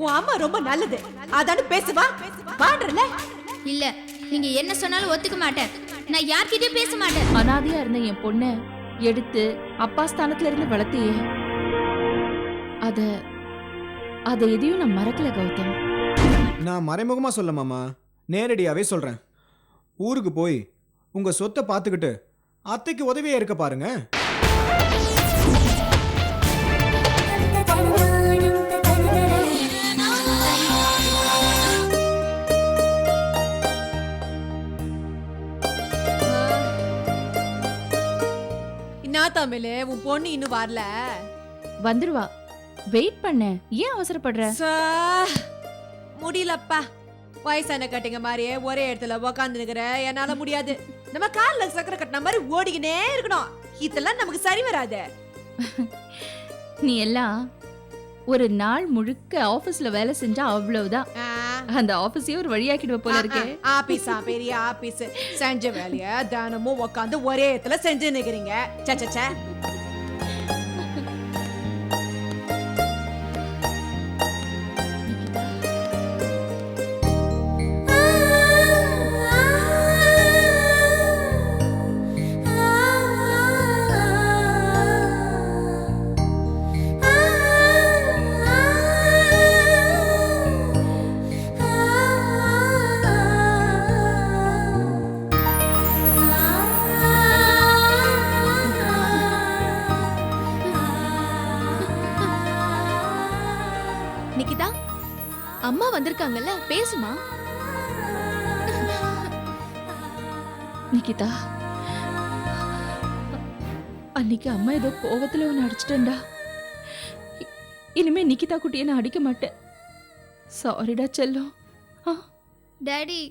உன் அம்மா ரொம்ப நல்லது, அதானு பேசுவா பாடுறல. இல்ல, நீங்க என்ன சொன்னாலும் ஒத்துக்க மாட்டேன். நான் யார்கிட்டயும் பேச மாட்டேன். அனாதையா இருந்த என் பொண்ண எடுத்து அப்பா ஸ்தானத்துல இருந்து வளர்த்தியே, அத எதையும் நான் மறக்கல கௌதம். நான் மறைமுகமா சொல்ல மாமா, நேரடியாவே சொல்றேன். ஊருக்கு போய் உங்க சொத்தை பார்த்துக்கிட்டு அத்தைக்கு உதவியா இருக்க பாருங்க. என்ன தமிழ், உன் பொண்ணு இன்னும் வரல? வந்துருவா, வெயிட் பண்ண. ஏன் அவசரப்படுற? முடியலப்பா, வயசான கட்டிங்க மாதிரியே ஒரே இடத்துல உக்காந்து நிக்கிற என்னால முடியாது. நம்ம கால்ல சக்கரை கட்டின மாதிரி ஓடிக்கினே இருக்கணும். இதெல்லாம் நமக்கு சரி வராது. நீ எல்லாம் ஒரு நாள் முழுக்க ஆபீஸ்ல வேலை செஞ்சா அவ்வளவுதான். அந்த ஆபீஸே ஒரு வழியாக்கிடுவ போல இருக்கே. ஆபீஸா, பெரிய ஆபீஸ். செஞ்ச வேலைய தினமும் உக்காந்து ஒரே இடத்துல செஞ்சு நிக்கிறீங்க. சச்ச நிக்கிதா, அம்மா வந்திருக்காங்கல்ல, பேசுமா. நிக்கிதா, அன்னைக்கு அம்மா ஏதோ கோவத்துல ஒன்னு அடிச்சிட்டேன்டா. இனிமே நிக்கிதா குட்டியை நான் அடிக்க மாட்டேன். சாரிடா செல்லம். டாடி,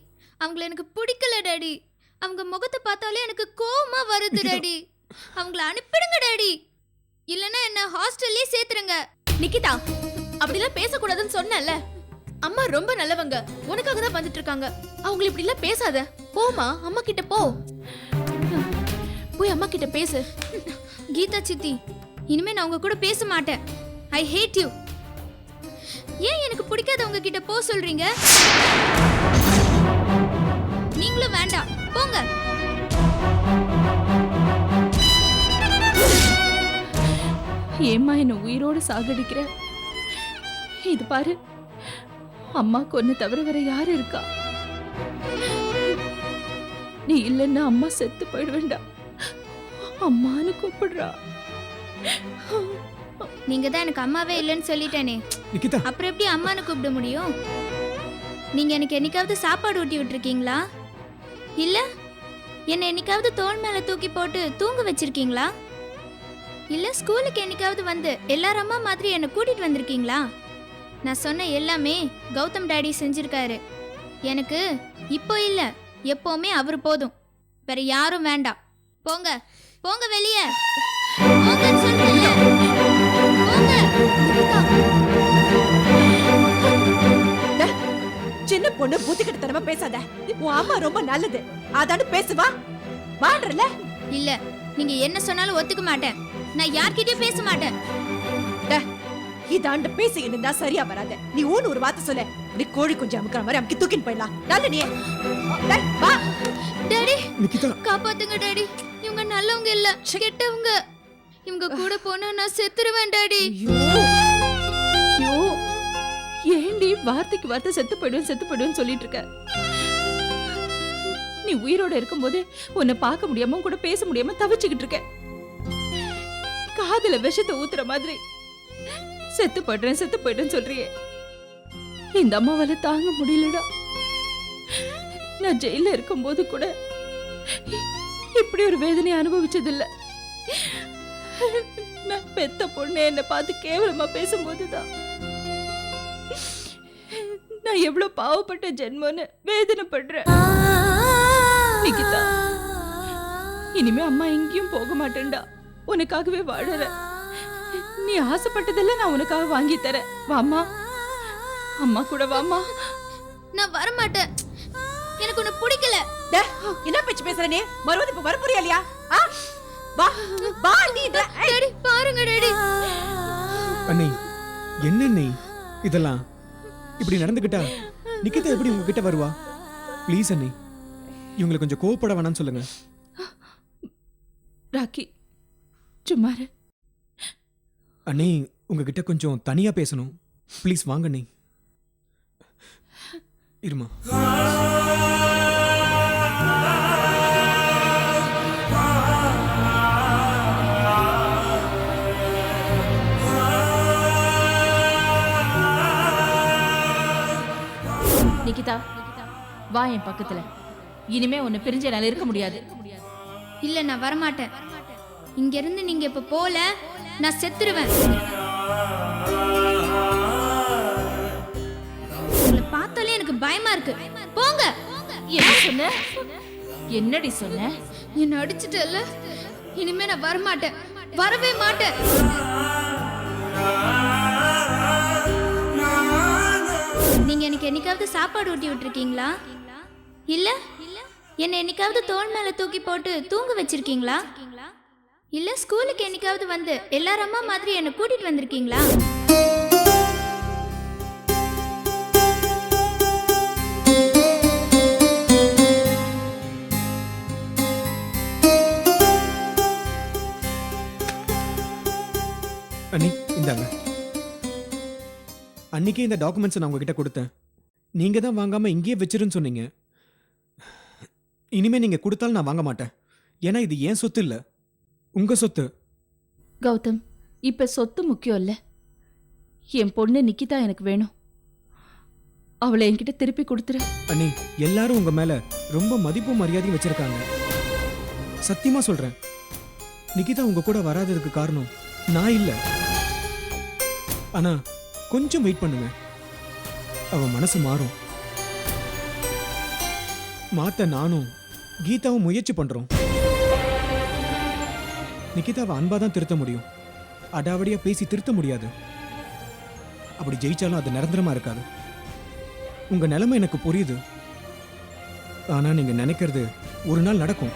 அவங்கள எனக்கு பிடிக்கல டாடி. அவங்க முகத்தை பார்த்தாலே எனக்கு கோவமா வருது டாடி. அவங்கள அனுப்பிடுங்க டாடி, இல்லனா என்ன ஹாஸ்டல்லே சேர்த்துருங்க. நிக்கிதா, அப்படிலாம் பேசக்கூடாதுன்னு சொன்னல. அம்மா ரொம்ப நல்லவங்க, உனக்காக தான் வந்துட்டு இருக்காங்க. அவங்கள இப்படி எல்லாம் பேசாத. போமா, அம்மா கிட்ட போ. போய் அம்மா கிட்ட பேசு. கீதா சித்தி, இனிமே நான் உங்க கூட பேச மாட்டேன். ஐ ஹேட் யூ. ஏன் எனக்கு பிடிக்காதவங்க கிட்ட போ சொல்றீங்க? நீங்களும் வேண்டாம், போங்க. ஏம்மா என்ன உயிரோடு சாகடிக்கிற? இது பாரு, அம்மா கொன்னு தவிர வேற யாரு இருக்கா? நீ இல்லைன்னா அம்மா செத்து போயிடுவேண்டா. அம்மான்னு கூப்பிடுறா. நீங்க தான் எனக்கு அம்மாவே இல்லைன்னு சொல்லிட்டேனே, நிக்கிதா, அப்புறம் எப்படி அம்மான்னு கூப்பிட முடியும்? நீங்க எனக்கு என்னைக்காவது சாப்பாடு ஊட்டி விட்டுருக்கீங்களா? இல்ல என்ன என்னைக்காவது தோள் மேல தூக்கி போட்டு தூங்க வச்சிருக்கீங்களா? இல்ல ஸ்கூலுக்கு என்னைக்காவது வந்து எல்லாரும் அம்மா மாதிரி என்ன கூட்டிட்டு வந்திருக்கீங்களா? நான் சொன்ன எல்லாமே கௌதம் டாடி செஞ்சிருக்காரு. எனக்கு இப்போ இல்ல, எப்பவுமே அவர் போதும். வேற யாரும் வேண்டாம். போங்க போங்க, வெளியே போங்கன்னு சொல்றேன்ல. போங்க. சின்ன பொண்ணு புத்தி கிட்டத்தனமா பேசாத. உன் அம்மா ரொம்ப நல்லது, அதானு பேசுவா பாடுறல. இல்ல, நீங்க என்ன சொன்னாலும் ஒத்துக்க மாட்டேன். நான் யார்கிட்டயும் பேச மாட்டேன். இதாண்ட பேசிக்கிட்டு இருந்தா சரியா வராது. நீ ஊன்னு ஒரு வார்த்தை சொல்ல, நீ கோழி குஞ்சு அமுக்கிற மாதிரி அமுக்கி தூக்கின்னு போயிடலாம். நல்ல நீ வா. டாடி, நிக்கிதா, காப்பாத்துங்க டாடி. இவங்க நல்லவங்க இல்ல, கெட்டவங்க. இவங்க கூட போனா நான் செத்துருவேன் டாடி. ஐயோ, ஏண்டி வார்த்தைக்கு வார்த்தை செத்து போயிடுவேன்னு சொல்லிட்டு இருக்க? நீ உயிரோட இருக்கும்போது உன்னை பார்க்க முடியாம கூட பேச முடியாம தவிச்சுக்கிட்டு இருக்க. காதுல விஷத்தை ஊத்துற மாதிரி செத்து போயிடுறேன்னு சொல்றியே. இந்த அம்மாவால தாங்க முடியலடா. நான் ஜெயில இருக்கும்போது கூட இப்படி ஒரு வேதனை அனுபவிச்சதில்லை. நான் பெத்த பொண்ணு என்னை பார்த்து கேவலமா பேசும்போதுதான் நான் எவ்வளவு பாவப்பட்ட ஜென்மன்னு வேதனைப்படுறேன். நிகிதா, இனிமே அம்மா எங்கேயும் போக மாட்டேன்டா. உனக்காகவே வாழற. நீ ஆசைப்பட்டதெல்லாம் நான் உனக்காக வாங்கி தரேன். வாமா, அம்மா கூட வாமா. நான் வர மாட்டேன், எனக்கு உன்னை பிடிக்கல. என்ன பேச்சு பேசுற நீ? மறுபடியும் இப்ப வர புரியலையா? வா வா நீ. டாடி பாருங்க டாடி. அண்ணே, என்ன அண்ணே இதெல்லாம்? இப்படி நடந்துக்கிட்டா நிக்கிதா எப்படி உங்ககிட்ட வருவா? ப்ளீஸ் அண்ணி, இவங்களை கொஞ்சம் கோவப்பட வேணாம்னு சொல்லுங்க. ராக்கி சும்மா இரு. அண்ணி, உங்ககிட்ட கொஞ்சம் தனியா பேசணும். ப்ளீஸ் வாங்க அண்ணி. இருமா. நிகிதா வா என் பக்கத்துல. இனிமே உன்னை பிரிஞ்சு என்னால இருக்க முடியாது. இல்ல நான் வரமாட்டேன். இங்க இருந்து நீங்க இப்ப போல நான் செத்துருவேன். உங்களை பார்த்தாலே எனக்கு பயமா இருக்கு. போங்க. என்ன சொன்ன? என்னடி சொன்ன? என்ன அடிச்சிட்டல, இனிமே நான் வரமாட்டேன், வரவே மாட்டேன். நீங்க எனக்கு என்னைக்காவது சாப்பாடு ஊட்டி விட்டுருக்கீங்களா? இல்ல என்ன என்னைக்காவது தோள் மேல தூக்கி போட்டு தூங்க வச்சிருக்கீங்களா? இல்ல ஸ்கூலுக்கு என்னைக்காவது வந்து எல்லாரும் அம்மா மாதிரி என்ன கூட்டிட்டு வந்திருக்கீங்களா? அண்ணி இந்தாங்க. அன்னைக்கே இந்த டாக்குமெண்ட்ஸ் நான் உங்ககிட்ட கொடுத்தேன். நீங்க தான் வாங்காம இங்கேயே வச்சிருன்னு சொன்னீங்க. இனிமே நீங்க கொடுத்தாலும் நான் வாங்க மாட்டேன். ஏன்னா இது ஏன் சொத்து இல்ல, உங்க சொத்து. கௌதம், இப்ப சொத்து முக்கியம் இல்ல. என் பொண்ணு நிக்கிதா எனக்கு வேணும். அவளை என்கிட்ட திருப்பி கொடுத்துரு. அண்ணி, எல்லாரும் உங்க மேல ரொம்ப மதிப்பும் மரியாதையும் வச்சிருக்காங்க. சத்தியமா சொல்றேன், நிகிதா உங்க கூட வராததுக்கு காரணம் நான் இல்ல. ஆனா கொஞ்சம் வெயிட் பண்ணுங்க, அவ மனசு மாறும். மாத்த நானும் கீதாவும் முயற்சி பண்றோம். நிகிதாவை அன்பா தான் திருத்த முடியும், அடாவடியா பேசி திருத்த முடியாது. அப்படி ஜெயிச்சாலும் அது நிரந்தரமா இருக்காது. உங்க நிலைமை எனக்கு புரியுது. ஆனா நீங்க நினைக்கிறது ஒரு நாள் நடக்கும்.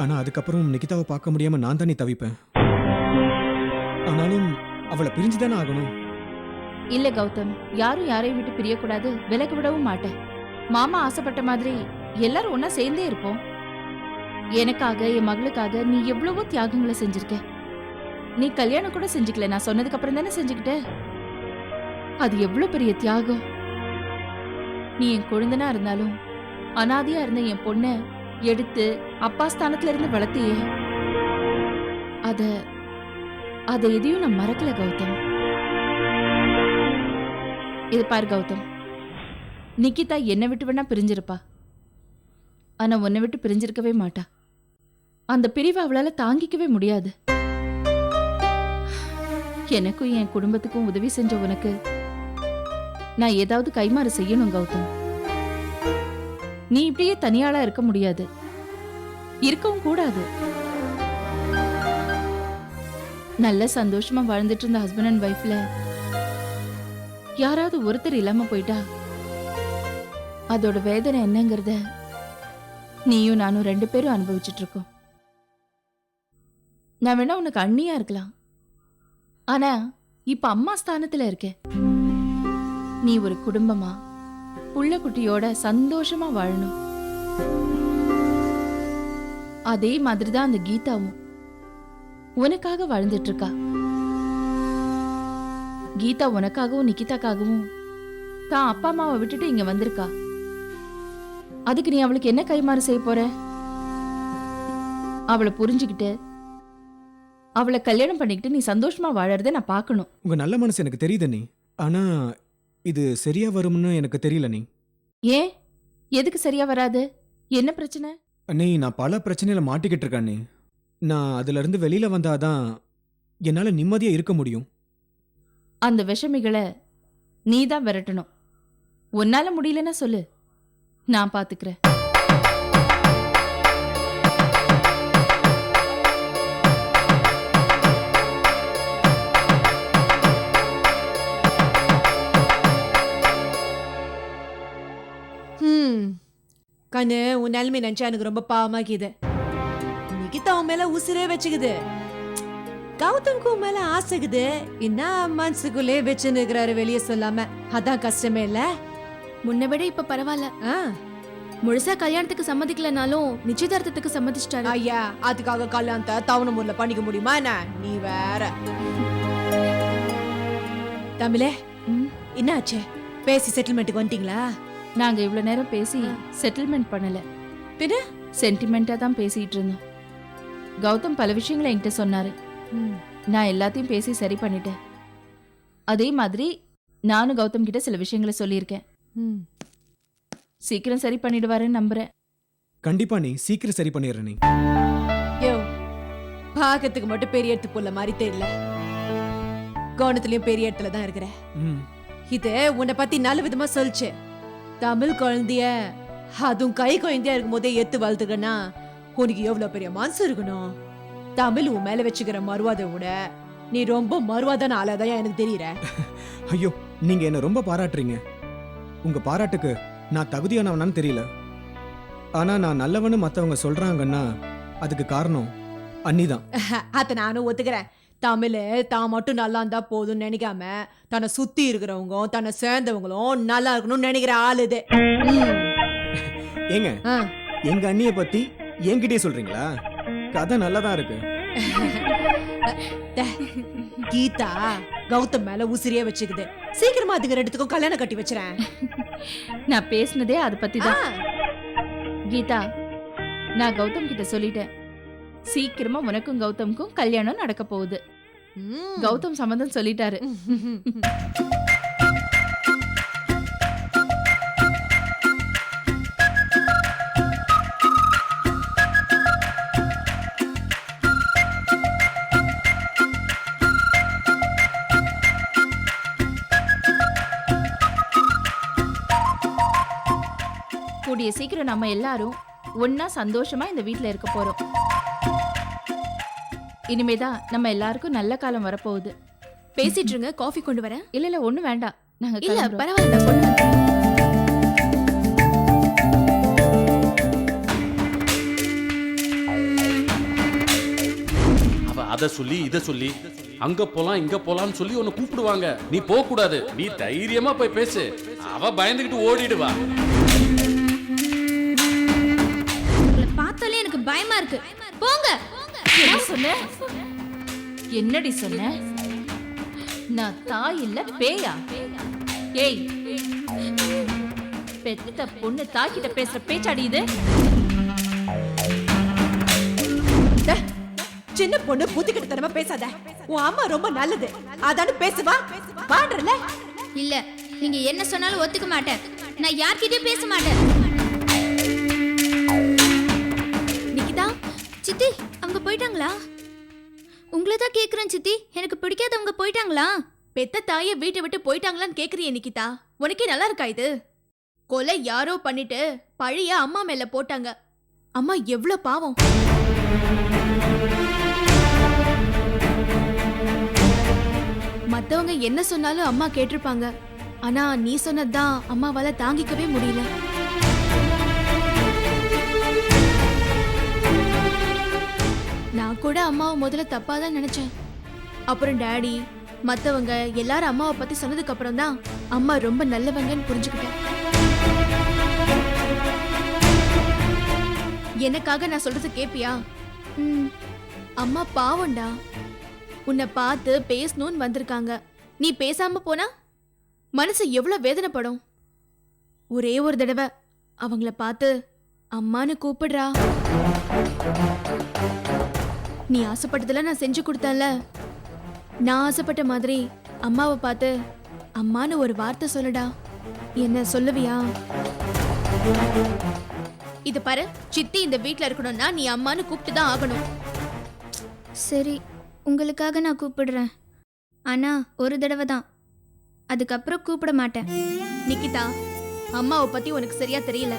ஆனா அதுக்கப்புறம் நிகிதாவை பார்க்க முடியாம நான் தானே தவிப்பேன். ஆனாலும் அவளை பிரிஞ்சுதானே ஆகணும். இல்ல கௌதம், யாரும் யாரையும் விட்டு பிரியக்கூடாது, விலக்கு விடவும் மாட்டேன். மாமா ஆசைப்பட்ட மாதிரி எல்லாரும் ஒன்னா சேர்ந்தே இருப்போம். எனக்காக, என் மகளுக்காக நீ எவ்வளவோ தியாகங்களை செஞ்சிருக்க. நீ கல்யாணம் கூட செஞ்சுக்கல, நான் சொன்னதுக்கு அப்புறம் தானே செஞ்சுக்கிட்ட. அது எவ்வளவு பெரிய தியாகம். நீ என் குழந்தனா இருந்தாலும் அனாதையா இருந்த என் பொண்ண எடுத்து அப்பா ஸ்தானத்துல இருந்து வளர்த்தியே. அத எதையும் நான் மறக்கல கௌதம். இது பாரு கௌதம், நிக்கிதா என்னை விட்டு வேணா பிரிஞ்சிருப்பா, ஆனா உன்னை விட்டு பிரிஞ்சிருக்கவே மாட்டா. அந்த பிரிவை அவளால தாங்கிக்கவே முடியாது. எனக்கும் என் குடும்பத்துக்கும் உதவி செஞ்ச உனக்கு நான் ஏதாவது கைமாறு செய்யணும் கௌதம். நீ இப்படியே தனியாளா இருக்க முடியாது, இருக்கவும் கூடாது. நல்ல சந்தோஷமா வாழ்ந்துட்டு இருந்த ஹஸ்பண்ட் அண்ட் ஒய்ஃப்ல யாராவது ஒருத்தர் இல்லாம போயிட்டா அதோட வேதனை என்னங்கறத நீயும் நானும் 2 பேரும் அனுபவிச்சுட்டு இருக்கோம். நான் வேணா உனக்கு அண்ணியா இருக்கலாம், ஆனா இப்ப அம்மா ஸ்தானத்துல இருக்க. நீ ஒரு குடும்பமா புள்ள குட்டியோட சந்தோஷமா வாழணும். அதே மாதிரிதான் அந்த கீதாவும் உனக்காக வாழ்ந்துட்டு இருக்கா. கீதா உனக்காகவும் நிக்கிதாக்காகவும் தான் அப்பா அம்மாவை விட்டுட்டு இங்க வந்திருக்கா. அதுக்கு நீ அவளுக்கு என்ன கைமாறு செய்ய போற? அவளை புரிஞ்சுக்கிட்டு அவளை கல்யாணம் பண்ணிக்கிட்டு நீ சந்தோஷமா வாழறத நான் பார்க்கணும். உங்க நல்ல மனசு எனக்கு தெரியுது நீ, ஆனா இது சரியா வரும்னு எனக்கு தெரியல நீ. ஏன்? எதுக்கு சரியா வராது? என்ன பிரச்சனை? அண்ணே, நான் பல பிரச்சனையில மாட்டிக்கிட்டு இருக்கேன் அண்ணே. நான் அதுல இருந்து வெளியில வந்தாதான் என்னால நிம்மதியா இருக்க முடியும். அந்த விஷமிகளை நீ தான் விரட்டணும். உன்னால முடியலன்னா சொல்லு, நான் பாத்துக்கிறேன். கண்ணு, உன் நிலைமை நினைச்சா எனக்கு ரொம்ப பாவமாக்கிது. நிகிதா உன் மேல உசுரே வச்சுக்குது. கௌதம்க்கு மேல ஆசைக்குது என்ன மனசுக்குள்ளே வச்சுன்னு இருக்கிறாரு வெளியே சொல்லாம அதான் கஷ்டமே இல்ல முன்ன விட இப்ப பரவாயில்ல ஆ, முழுசா கல்யாணத்துக்கு சம்மதிக்கலனாலும் நிச்சயதார்த்தத்துக்கு சம்மதிச்சிட்டாரு ஐயா அதுக்காக கல்யாணத்தை தவணை பண்ணிக்க முடியுமா என்ன நீ வேற தமிழே ம். என்னாச்சு பேசி செட்டில்மெண்ட்டுக்கு வந்துட்டீங்களா நாங்க இவ்வளவு நேரம் பேசி செட்டில்மெண்ட் பண்ணல, பின்ன? சென்டிமெண்டா தான் பேசிட்டு இருந்தோம். கௌதம் பல விஷயங்களை என்கிட்ட சொன்னாரு. ம். நான் எல்லாத்தையும் பேசி சரி பண்ணிட்டேன். அதே மாதிரி நானும் கௌதம் கிட்ட சில விஷயங்களை சொல்லியிருக்கேன். ம். சீக்கிரம் சரி பண்ணிடுவாருன்னு நம்புறேன். கண்டிப்பா நீ சீக்கிரம் சரி பண்ணிடுற நீ. யோ பாக்கத்துக்கு மட்டும் பெரிய இடத்து புள்ள மாதிரி தெரியல கவனத்துலயும் பெரிய இடத்துல தான் இருக்கிற ம். இது உன்னை பத்தி நல்ல விதமா சொல்லுச்சு தமிழ் குழந்தைய அதுவும் கை குழந்தையா இருக்கும் போதே எத்து வளர்த்துக்கன்னா உனக்கு எவ்வளவு பெரிய மனசு இருக்கணும். தமிழ் உன் மேல வச்சுக்கிற மறுவாதை விட நீ ரொம்ப மறுவாதான ஆளாதான் எனக்கு தெரியற. ஐயோ நீங்க என்ன ரொம்ப பாராட்டுறீங்க. உங்க பாராட்டுக்கு நான் தகுதியானவனான்னு தெரியல. ஆனா நான் நல்லவன்னு மத்தவங்க சொல்றாங்கன்னா அதுக்கு காரணம் அண்ணிதான். அத நானும் ஒத்துக்கிறேன். தமிழ் தான் மட்டும் நல்லா இருந்தா போதும்னு நினைக்காம தன்னை சுத்தி இருக்கிறவங்க தன்னை சேர்ந்தவங்களும் நல்லா இருக்கணும்னு நினைக்கிற ஆளு இது. ஏங்க ஆ. எங்க அண்ணிய பத்தி என்கிட்டயே சொல்றீங்களா? கதை நல்லாதான் இருக்கு. கீதா கௌதம் மேல உசிரியே வச்சுக்குது. சீக்கிரமா அதுங்க ரெண்டுத்துக்கும் கல்யாணம் கட்டி வச்சுறேன். நான் பேசினதே அதை பத்தி தான். கீதா, நான் கௌதம் கிட்ட சொல்லிட்டேன். சீக்கிரமா உனக்கும் கௌதம்க்கும் கல்யாணம் நடக்க போகுது. கௌதம் சம்மதம் சொல்லிட்டாரு. கூடிய சீக்கிரம் நம்ம எல்லாரும் ஒன்னா சந்தோஷமா இந்த வீட்ல இருக்க போறோம். இனிமேதான் நம்ம எல்லாருக்கும் நல்ல காலம் வரப்போகுது. பேசிட்டு இருங்க, காஃபி கொண்டு வரேன். இல்ல ஒண்ணும் வேண்டாம், நாங்க இல்ல கிளம்புறோம். பரவாயில்ல, நான் கொண்டு வரேன். அவ அத சொல்லி இத சொல்லி அங்க போலாம் இங்க போலாம்னு சொல்லி உன்னை கூப்பிடுவாங்க. நீ போக கூடாது. நீ தைரியமா போய் பேசு. அவ பயந்துகிட்டு ஓடிடுவா. உங்களை பார்த்தாலே எனக்கு பயமா இருக்கு. போங்க. என்ன சொன்ன? என்னடி சொன்ன? நான் தாய் இல்ல பேயா? ஏய், பெத்த பொண்ணு தாக்கிட்ட பேசுற பேச்சாடி இது? சின்ன பொண்ணு புத்திக்கிட்டத்தனமா பேசாத. உன் அம்மா ரொம்ப நல்லது அதானு பேசுவா பாடுறல. இல்ல, நீங்க என்ன சொன்னாலும் ஒத்துக்க மாட்டேன். நான் யார்கிட்டயும் பேச மாட்டேன். நிக்கிதா, சித்தி, அவங்க போயிட்டாங்களா? உங்களை தான் கேக்குறேன் சித்தி. எனக்கு பிடிக்காதவங்க போயிட்டாங்களா? பெத்த தாய வீட்டை விட்டு போயிட்டாங்களான்னு கேக்குறியே நிக்கிதா? உனக்கே நல்லா இருக்கா இது? கொலை யாரோ பண்ணிட்டு பழைய அம்மா மேல போட்டாங்க. அம்மா எவ்வளவு பாவம். மத்தவங்க என்ன சொன்னாலும் அம்மா கேட்டிருப்பாங்க. ஆனா நீ சொன்னதுதான் அம்மாவால தாங்கிக்கவே முடியல. நான் கூட அம்மாவை முதல்ல தப்பா தான் நினைச்சேன். அப்புறம் டாடி மத்தவங்க எல்லாரும் அம்மாவை பத்தி சொன்னதுக்கு அப்புறம் தான் அம்மா ரொம்ப நல்லவங்கன்னு புரிஞ்சுக்கிட்டேன். எனக்காக நான் சொல்றது கேப்பியா? அம்மா பாவம்டா. உன்னை பார்த்து பேசணும்னு வந்திருக்காங்க. நீ பேசாம போனா மனசு எவ்வளவு வேதனைப்படும். ஒரே ஒரு தடவை அவங்கள பார்த்து அம்மான்னு கூப்பிடுறா. நீ ஆசைப்பட்டதெல்லாம் நான் செஞ்சு கொடுத்தேன்ல. நான் ஆசைப்பட்ட மாதிரி அம்மாவை பார்த்து அம்மான்னு ஒரு வார்த்தை சொல்லுடா. என்ன சொல்லுவியா? இது பாரு, சித்தி இந்த வீட்ல இருக்கணும்னா நீ அம்மான்னு கூப்பிட்டு தான் ஆகணும். சரி, உங்களுக்காக நான் கூப்பிடுறேன். ஆனா ஒரு தடவை தான், அதுக்கப்புறம் கூப்பிட மாட்டேன். நிக்கிதா, அம்மாவை பத்தி உனக்கு சரியா தெரியல.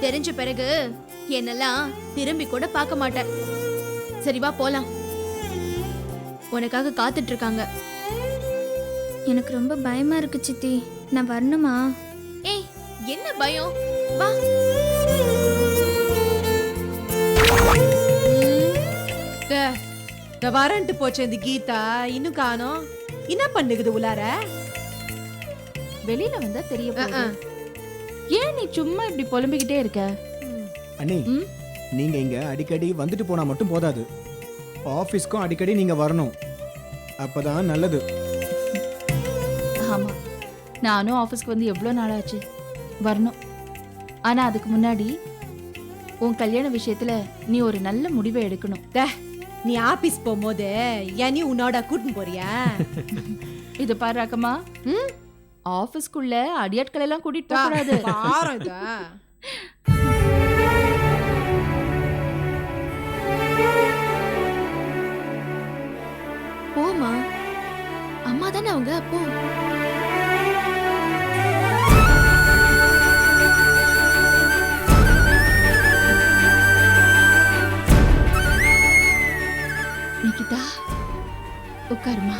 தெரிஞ்ச பிறகு என்னெல்லாம் திரும்பி கூட பார்க்க மாட்டேன். சரி வா போலாம், உனக்காக காத்துட்டு இருக்காங்க. எனக்கு ரொம்ப பயமா இருக்கு சித்தி. நான் வரணுமா? ஏய், என்ன பயம்? வா. இந்த வரன்ட்டு போச்சு இந்த கீதா இன்னும் காணோம். என்ன பண்ணுகுது உள்ளார? வெளியில வந்தா தெரிய போகுது. ஏன் நீ சும்மா இப்படி புலம்பிக்கிட்டே இருக்க? அண்ணி ம்? நீங்க இங்க அடிக்கடி வந்துட்டு போனா மட்டும் போதாது, ஆபீஸ்க்கும் அடிக்கடி நீங்க வரணும். அப்பதான் நல்லது. ஆமா, நானும் ஆபீஸ்க்கு வந்து எவ்வளோ நாளாச்சு, வரணும். ஆனா அதுக்கு முன்னாடி உன் கல்யாண விஷயத்துல நீ ஒரு நல்ல முடிவை எடுக்கணும். நீ ஆபீஸ் போகும்போது நீ உன்னோட கூட்டின்னு போறியா? இது பாரு ராக்கம்மா, ஆபீஸ்க்குள்ள அடியாட்கள் எல்லாம் கூட்டிட்டு போக கூடாது. பாரம் இதா. போமா, அம்மா தானே அவங்க, போ. நிகிதா, உட்காருமா.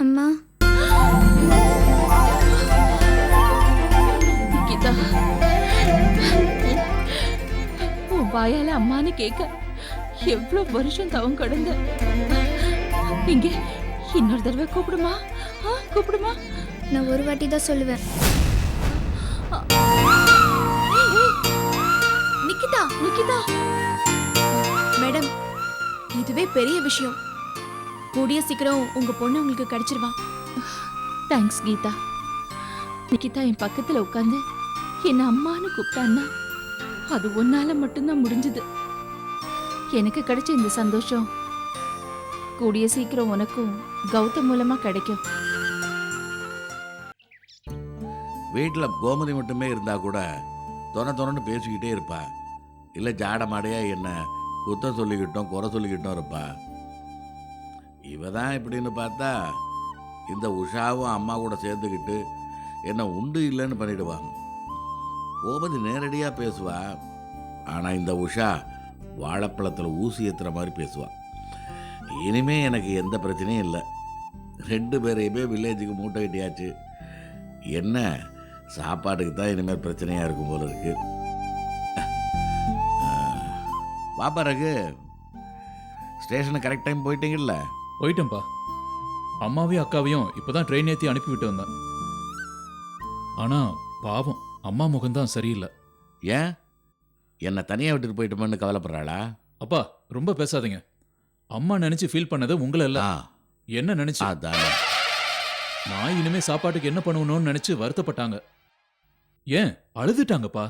அம்மா, நிகிதா, உன் வாயால அம்மான்னு கேட்க எவ்வளவு வருஷம் தவம் கடந்த. இங்க இன்னொரு தடவை கூப்பிடுமா, கூப்பிடுமா. நான் ஒரு வாட்டி தான் சொல்லுவேன். நிக்கிதா, நிக்கிதா மேடம், இதுவே பெரிய விஷயம். கூடிய சீக்கிரம் உங்க பொண்ணு உங்களுக்கு கிடைச்சிருவா. தேங்க்ஸ் கீதா. நிகிதா என் பக்கத்துல உட்காந்து என்ன அம்மான்னு கூப்பிட்டான்னா அது ஒன்னால மட்டும்தான் முடிஞ்சது. எனக்கு கிடைச்ச இந்த சந்தோஷம் கூடிய சீக்கிரம் உனக்கும் கௌதம் மூலமா கிடைக்கும். வீட்டில் கோமதி மட்டுமே இருந்தா கூட தொணன்னு பேசிக்கிட்டே இருப்பா. இல்லை ஜாட மாடையா என்ன குத்தம் சொல்லிக்கிட்டோம் குறை சொல்லிக்கிட்டோம் இருப்பா. இவ தான் இப்படின்னு பார்த்தா இந்த உஷாவும் அம்மா கூட சேர்ந்துக்கிட்டு என்ன உண்டு இல்லைன்னு பண்ணிடுவாங்க. கோமதி நேரடியாக பேசுவா, ஆனால் இந்த உஷா வாழைப்பழத்தில் ஊசி ஏற்றுற மாதிரி பேசுவா. இனிமே எனக்கு எந்த பிரச்சனையும் இல்லை. 2 பேரையுமே வில்லேஜுக்கு மூட்டை கட்டியாச்சு. என்ன சாப்பாட்டுக்கு தான் இனிமேல் பிரச்சனையாக இருக்கும் போல இருக்கு. பாப்பாருக்கு ஸ்டேஷனுக்கு கரெக்ட் டைம் போயிட்டீங்கல்ல? போயிட்டேன்ப்பா. அம்மாவையும் அக்காவையும் இப்பதான் ட்ரெயின் ஏற்றி அனுப்பி விட்டு வந்தேன். ஆனா பாவம் அம்மா முகம்தான் சரியில்லை. ஏன் என்னை தனியாக விட்டுட்டு போயிட்டோம்னு கவலைப்படுறாளா? அப்பா ரொம்ப பேசாதீங்க. அம்மா நினைச்சு ஃபீல் பண்ணது உங்களை இல்ல, என்ன நினைச்சு. அதான் நான் இனிமே சாப்பாட்டுக்கு என்ன பண்ணுவணும்னு நினைச்சு வருத்தப்பட்டாங்க. ஏன் அழுதுட்டாங்கப்பா.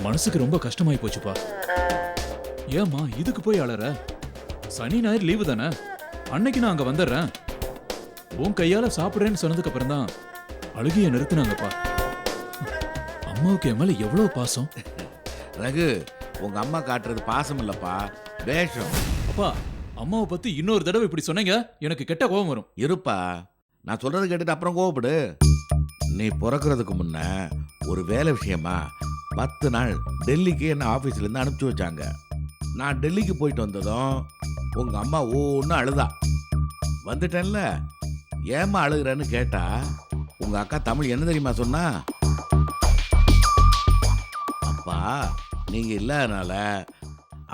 மனசுக்கு ரொம்ப கஷ்டமாயி போச்சுப்பா. ஏம்மா இதுக்கு போய் அழற? சனி ஞாயிறு லீவு தானே, அன்னைக்கு நான் அங்க வந்துடுறேன். உன் கையால சாப்பிடுறேன்னு சொன்னதுக்கு அப்புறம் தான் அழுகைய நிறுத்தினாங்கப்பா. அம்மாவுக்கு என் மேல எவ்வளவு பாசம். ரகு, உங்க அம்மா காட்டுறது பாசம் இல்லப்பா, வேஷம். அப்பா அம்மாவை பத்தி இன்னொரு தடவை இப்படி சொன்னீங்க எனக்கு கெட்ட கோபம் வரும். இருப்பா, நான் சொல்றது கேட்டுட்டு அப்புறம் கோவப்படு. நீ பிறக்கிறதுக்கு முன்ன ஒரு வேலை விஷயமா 10 நாள் டெல்லிக்கு என்ன ஆஃபீஸ்ல இருந்து அனுப்பிச்சு வச்சாங்க. நான் டெல்லிக்கு போயிட்டு வந்ததும் உங்க அம்மா ஒன்று அழுதா. வந்துட்டேன்ல, ஏமா அழுகிறேன்னு கேட்டா உங்க அக்கா தமிழ் என்ன தெரியுமா சொன்னா? அப்பா நீங்க இல்லாதனால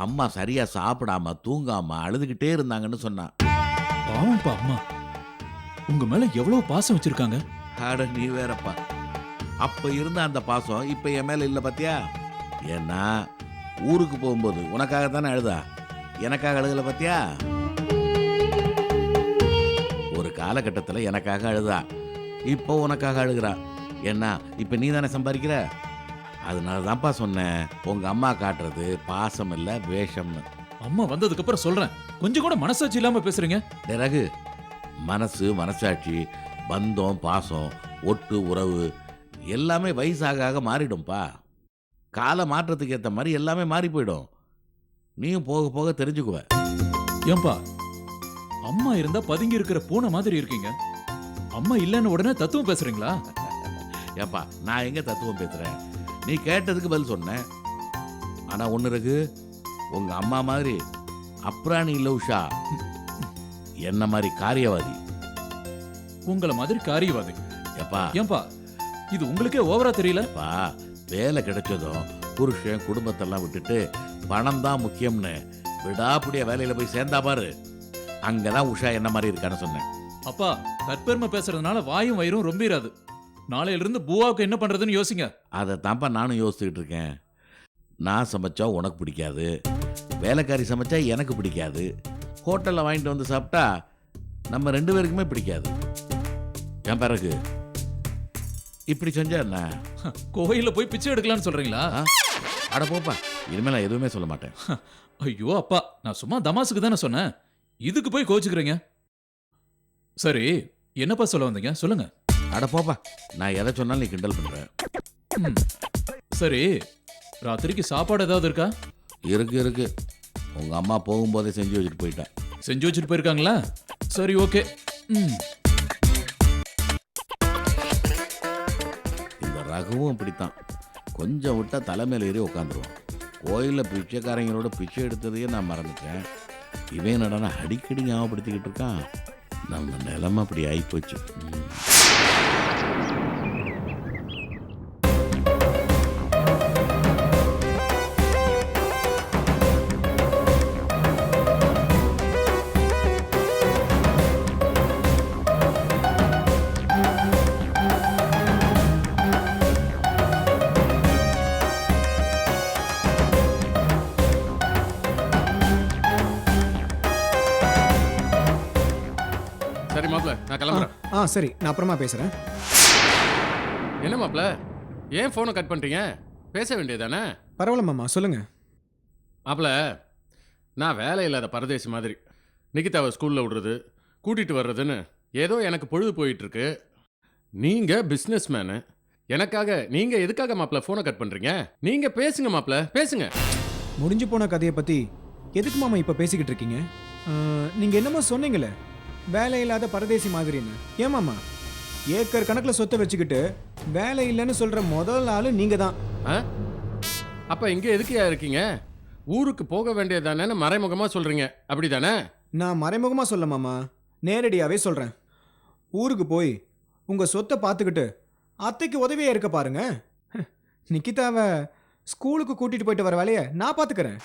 அம்மா சரியா சாப்பிடாம தூங்காம அழுதுகிட்டே இருந்தாங்கன்னு சொன்னா. பாவம்ப்பா அம்மா, உங்க மேல எவ்வளவு பாசம் வச்சிருக்காங்க. அட நீ வேறப்பா, அப்ப இருந்த அந்த பாசம் இப்ப என் மேல இல்ல பாத்தியா? ஏன்னா ஊருக்கு போகும்போது உனக்காக தானே அழுதா, எனக்காக அழுகல பாத்தியா? ஒரு காலகட்டத்தில் எனக்காக அழுதா, இப்போ உனக்காக அழுகிறா. ஏன்னா இப்ப நீ தானே சம்பாதிக்கிற. அதனால தான்ப்பா சொன்னேன், உங்க அம்மா காட்டுறது பாசம் இல்ல வேஷம்னு. அம்மா வந்ததுக்கு அப்புறம் சொல்றேன், கொஞ்சம் கூட மனசாட்சி இல்லாம பேசுறீங்க. பிறகு மனசு மனசாட்சி பந்தம் பாசம் ஒட்டு உறவு எல்லாமே வயசாக மாறிடும்பா. கால மாற்றத்துக்கு ஏற்ற மாதிரி எல்லாமே மாறி போயிடும். நீயும் போக போக தெரிஞ்சுக்குவ. ஏன்பா அம்மா இருந்தா பதுங்கி இருக்கிற பூனை மாதிரி இருக்கீங்க, அம்மா இல்லைன்னு உடனே தத்துவம் பேசுறீங்களா? ஏப்பா நான் எங்க தத்துவம் பேசுறேன், நீ கேட்டதுக்கு பதில் சொன்னேன். ஆனா ஒண்ணு இருக்கு, உங்க அம்மா மாதிரி அப்ராணி இல்ல உஷா. என்ன மாதிரி காரியவாதி. உங்கள மாதிரி காரியவாதி. எப்பா ஏன்பா இது உங்களுக்கே ஓவரா தெரியல? எப்பா வேலை கிடைச்சதும் புருஷன் குடும்பத்தெல்லாம் விட்டுட்டு பணம் தான் முக்கியம்னு விடாப்புடிய வேலையில போய் சேர்ந்தா பாரு, அங்கதான் உஷா என்ன மாதிரி இருக்கான்னு சொன்னேன். அப்பா தற்பெருமை பேசுறதுனால வாயும் வயிறும் ரொம்பிராது. நாளையில இருந்து பூவாவுக்கு என்ன பண்றதுன்னு யோசிங்க. அதை தான்ப்பா நானும் யோசிச்சுக்கிட்டு இருக்கேன். நான் சமைச்சா உனக்கு பிடிக்காது, வேலைக்காரி சமைச்சா எனக்கு பிடிக்காது, ஹோட்டலில் வாங்கிட்டு வந்து சாப்பிட்டா நம்ம 2 பேருக்குமே பிடிக்காது. என் பிறகு இப்படி செஞ்சா என்ன? கோயில்ல போய் பிச்சை எடுக்கலாம்னு சொல்றீங்களா? அட போப்பா, இனிமேல் நான் எதுவுமே சொல்ல மாட்டேன். ஐயோ அப்பா, நான் சும்மா தமாசுக்கு தானே சொன்னேன், இதுக்கு போய் கோச்சுக்கிறீங்க. சரி என்னப்பா சொல்ல வந்தீங்க சொல்லுங்க. அட போப்பா, நான் எதை சொன்னாலும் நீ கிண்டல் பண்ற. சரி ராத்திரிக்கு சாப்பாடு ஏதாவது இருக்கா? இருக்கு. உங்க அம்மா போகும்போதே செஞ்சு வச்சுட்டு போயிட்டா. செஞ்சு வச்சுட்டு போயிருக்காங்களா? சரி ஓகே. இந்த ரகுவும் இப்படித்தான், கொஞ்சம் விட்டா தலைமையில் ஏறி உட்காந்துருவான். கோயிலில் பிச்சைக்காரங்களோட பிச்சை எடுத்ததையே நான் மறந்துட்டேன். இவன் நடனா அடிக்கடி ஞாபகப்படுத்திக்கிட்டு இருக்கான். நம்ம நிலைமை அப்படி ஆயிப்போச்சு. சரி மாப்ள, நான் கிளம்புறேன். சரி, நான் அப்புறமா பேசுறேன். என்ன மாப்ள, ஏன் போனை கட் பண்ணிட்டீங்க? பேச வேண்டியதானே? பரவாயில்ல மாமா, சொல்லுங்க. மாப்ள, நான் வேலை இல்லாத பரதேசி மாதிரி நிகிதாவை ஸ்கூலில் விடுறது கூட்டிகிட்டு வர்றதுன்னு ஏதோ எனக்கு பொழுது போயிட்டு இருக்கு. நீங்கள் பிஸ்னஸ் மேனு, எனக்காக நீங்கள் எதுக்காக மாப்ள ஃபோனை கட் பண்ணுறீங்க? நீங்கள் பேசுங்க மாப்ள, பேசுங்க. முடிஞ்சு போன கதையை பத்தி எதுக்கு மாமா இப்ப பேசிக்கிட்டு இருக்கீங்க? நீங்க என்னமோ சொன்னீங்களே, வேலை இல்லாத பரதேசி மாதிரின்னு. ஏன் மாமா, ஏக்கர் கணக்கில் சொத்தை வச்சுக்கிட்டு வேலை இல்லைன்னு சொல்ற முதல் ஆளு நீங்க தான். அப்போ இங்கே எதுக்குயா இருக்கீங்க? ஊருக்கு போக வேண்டியதானேன்னு மறைமுகமாக சொல்கிறீங்க, அப்படி தானே? நான் மறைமுகமா சொல்ல மாமா, நேரடியாவே சொல்றேன். ஊருக்கு போய் உங்க சொத்தை பார்த்துக்கிட்டு அத்தைக்கு உதவியா இருக்க பாருங்க. நிக்கிதாவை ஸ்கூலுக்கு கூட்டிட்டு போயிட்டு வர வேலையை நான் பார்த்துக்கிறேன்.